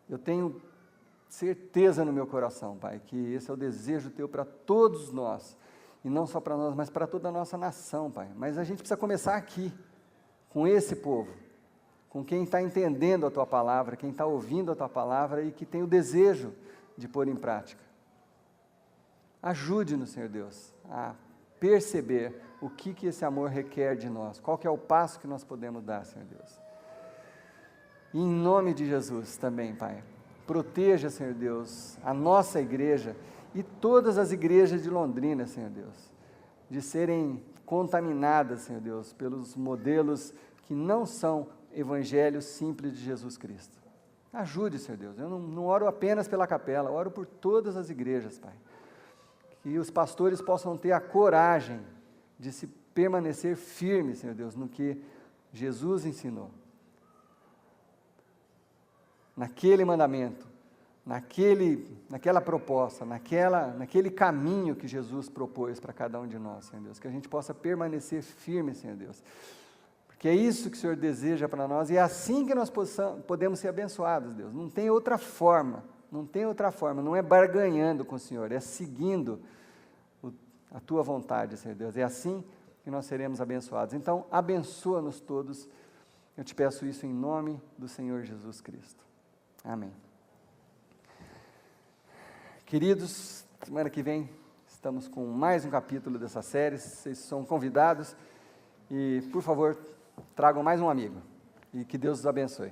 Eu tenho certeza no meu coração, Pai, que esse é o desejo Teu para todos nós, e não só para nós, mas para toda a nossa nação, Pai. Mas a gente precisa começar aqui, com esse povo, com quem está entendendo a Tua palavra, quem está ouvindo a Tua palavra e que tem o desejo de pôr em prática. Ajude-nos, Senhor Deus, a perceber o que esse amor requer de nós, qual que é o passo que nós podemos dar, Senhor Deus. E em nome de Jesus também, Pai, proteja, Senhor Deus, a nossa igreja e todas as igrejas de Londrina, Senhor Deus, de serem contaminadas, Senhor Deus, pelos modelos que não são evangelhos simples de Jesus Cristo. Ajude, Senhor Deus, eu não oro apenas pela capela, oro por todas as igrejas, Pai. Que os pastores possam ter a coragem de se permanecer firmes, Senhor Deus, no que Jesus ensinou. Naquele mandamento, naquela proposta, naquele caminho que Jesus propôs para cada um de nós, Senhor Deus, que a gente possa permanecer firme, Senhor Deus, porque é isso que o Senhor deseja para nós, e é assim que nós podemos ser abençoados, Deus, não tem outra forma, não é barganhando com o Senhor, é seguindo a Tua vontade, Senhor Deus, é assim que nós seremos abençoados. Então, abençoa-nos todos, eu te peço isso em nome do Senhor Jesus Cristo. Amém. Queridos, semana que vem estamos com mais um capítulo dessa série, vocês são convidados e, por favor, tragam mais um amigo e que Deus os abençoe.